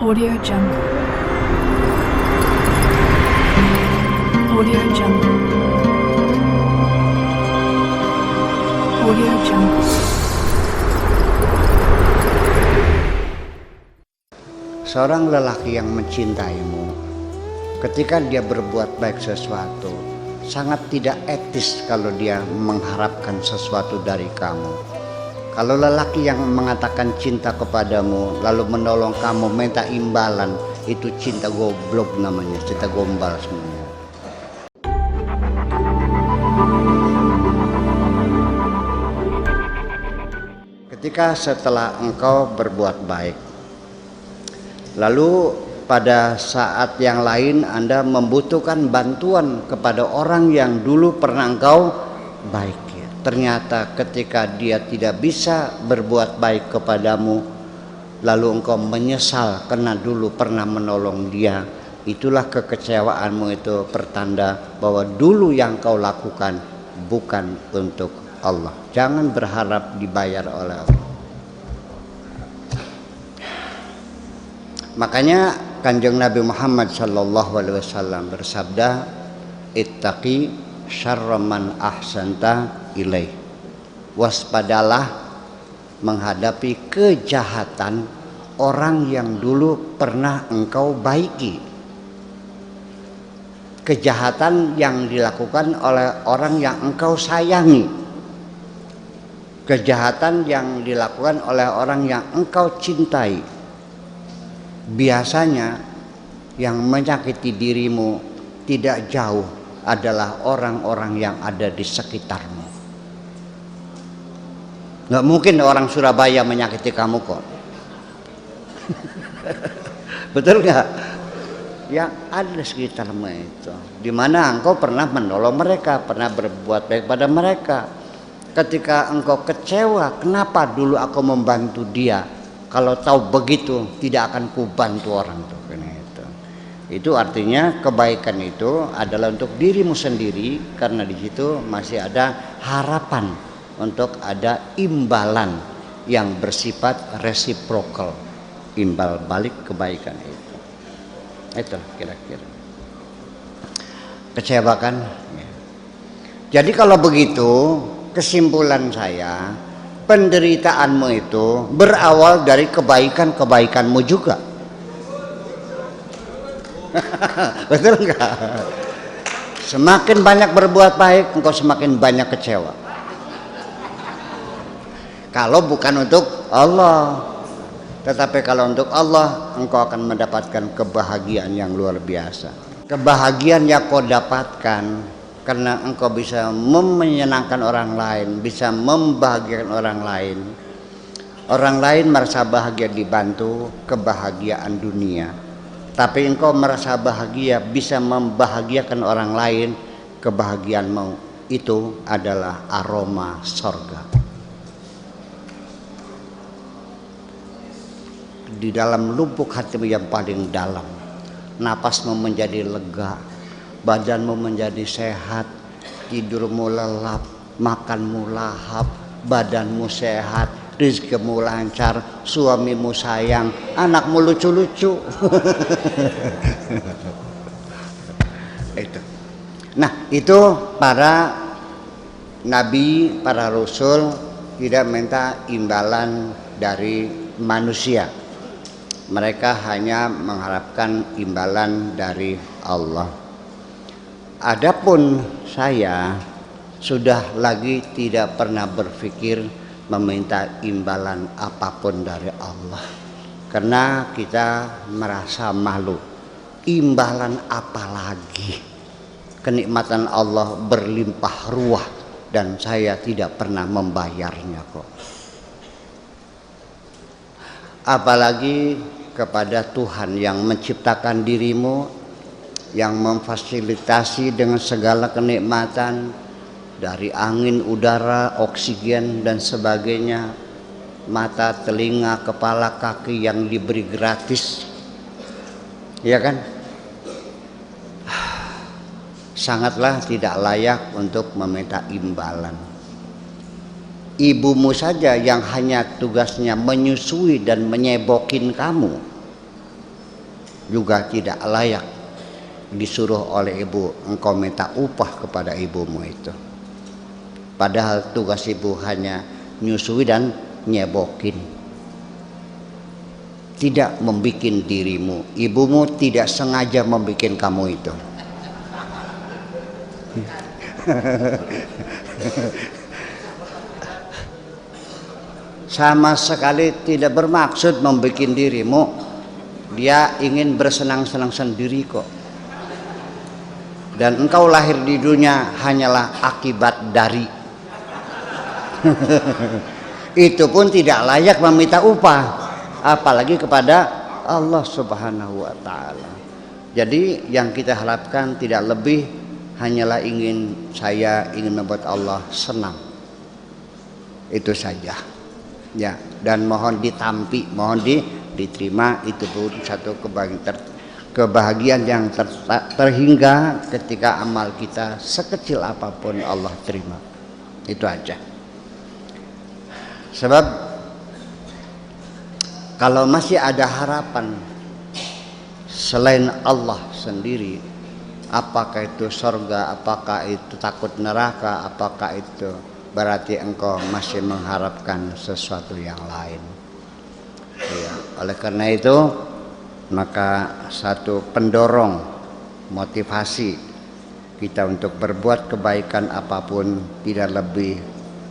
Audio Jungle. Audio Jungle. Audio Jungle. Seorang lelaki yang mencintaimu, ketika dia berbuat baik sesuatu, sangat tidak etis kalau dia mengharapkan sesuatu dari kamu. Kalau lelaki yang mengatakan cinta kepadamu lalu menolong kamu minta imbalan, itu cinta goblok namanya, cinta gombal semuanya. Ketika setelah engkau berbuat baik, lalu pada saat yang lain Anda membutuhkan bantuan kepada orang yang dulu pernah engkau baik, ternyata ketika dia tidak bisa berbuat baik kepadamu, lalu engkau menyesal karena dulu pernah menolong dia, itulah kekecewaanmu. Itu pertanda bahwa dulu yang kau lakukan bukan untuk Allah. Jangan berharap dibayar oleh Allah. Makanya Kanjeng Nabi Muhammad SAW bersabda, ittaqi syarra man ahsanta ilaih. Waspadalah menghadapi kejahatan orang yang dulu pernah engkau baiki. Kejahatan yang dilakukan oleh orang yang engkau sayangi. Kejahatan yang dilakukan oleh orang yang engkau cintai. Biasanya yang menyakiti dirimu tidak jauh adalah orang-orang yang ada di sekitarmu. Nggak mungkin orang Surabaya menyakiti kamu kok. Betul nggak? Yang ada di sekitarmu itu, dimana engkau pernah menolong mereka, pernah berbuat baik pada mereka. Ketika engkau kecewa, kenapa dulu aku membantu dia? Kalau tahu begitu, tidak akan kubantu orang tuh. Itu artinya kebaikan itu adalah untuk dirimu sendiri, karena di situ masih ada harapan untuk ada imbalan yang bersifat reciprocal, imbal balik kebaikan itu. Itu kira-kira. Kecewa kan? Jadi kalau begitu, kesimpulan saya, penderitaanmu itu berawal dari kebaikan-kebaikanmu juga. Betul enggak? Semakin banyak berbuat baik, engkau semakin banyak kecewa. Kalau bukan untuk Allah. Tetapi kalau untuk Allah, engkau akan mendapatkan kebahagiaan yang luar biasa. Kebahagiaan yang kau dapatkan karena engkau bisa menyenangkan orang lain, bisa membahagiakan orang lain. Orang lain merasa bahagia dibantu, kebahagiaan dunia. Tapi engkau merasa bahagia bisa membahagiakan orang lain, kebahagiaanmu itu adalah aroma sorga. Di dalam lubuk hatimu yang paling dalam, napasmu menjadi lega, badanmu menjadi sehat, tidurmu lelap, makanmu lahap, badanmu sehat, rizkimu lancar, suamimu sayang, anakmu lucu-lucu. Itu. Nah, itu para nabi, para rasul tidak minta imbalan dari manusia. Mereka hanya mengharapkan imbalan dari Allah. Adapun saya sudah lagi tidak pernah berpikir meminta imbalan apapun dari Allah, karena kita merasa malu. Imbalan apa lagi? Kenikmatan Allah berlimpah ruah dan saya tidak pernah membayarnya kok. Apalagi kepada Tuhan yang menciptakan dirimu, yang memfasilitasi dengan segala kenikmatan dari angin, udara, oksigen dan sebagainya, mata, telinga, kepala, kaki yang diberi gratis, ya kan? Sangatlah tidak layak untuk meminta imbalan. Ibumu saja yang hanya tugasnya menyusui dan menyebokin kamu, juga tidak layak disuruh oleh ibu engkau minta upah kepada ibumu itu. Padahal tugas ibu hanya nyusui dan nyebokin, tidak membuat dirimu. Ibumu tidak sengaja membuat kamu itu. Sama sekali tidak bermaksud membuat dirimu. Dia ingin bersenang-senang sendiri kok. Dan engkau lahir di dunia hanyalah akibat dari. Itu pun tidak layak meminta upah, apalagi kepada Allah Subhanahu wa taala. Jadi yang kita harapkan tidak lebih, hanyalah saya ingin membuat Allah senang. Itu saja. Ya, dan mohon ditampi, mohon diterima. Itu pun satu kebahagiaan yang terhingga ketika amal kita sekecil apapun Allah terima. Itu aja. Sebab kalau masih ada harapan selain Allah sendiri, apakah itu surga, apakah itu takut neraka, apakah itu berarti engkau masih mengharapkan sesuatu yang lain. Ya, oleh karena itu maka satu pendorong motivasi kita untuk berbuat kebaikan apapun tidak lebih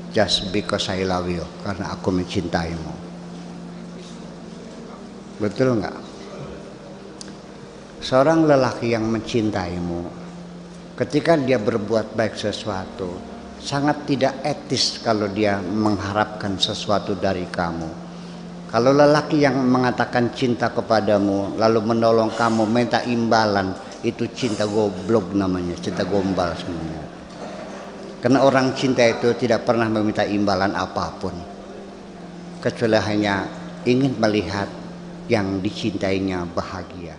just because I love you, karena aku mencintaimu. Betul enggak? Seorang lelaki yang mencintaimu, ketika dia berbuat baik sesuatu, sangat tidak etis kalau dia mengharapkan sesuatu dari kamu. Kalau lelaki yang mengatakan cinta kepadamu lalu menolong kamu minta imbalan, itu cinta goblok namanya, cinta gombal semuanya. Karena orang cinta itu tidak pernah meminta imbalan apapun, kecuali hanya ingin melihat yang dicintainya bahagia.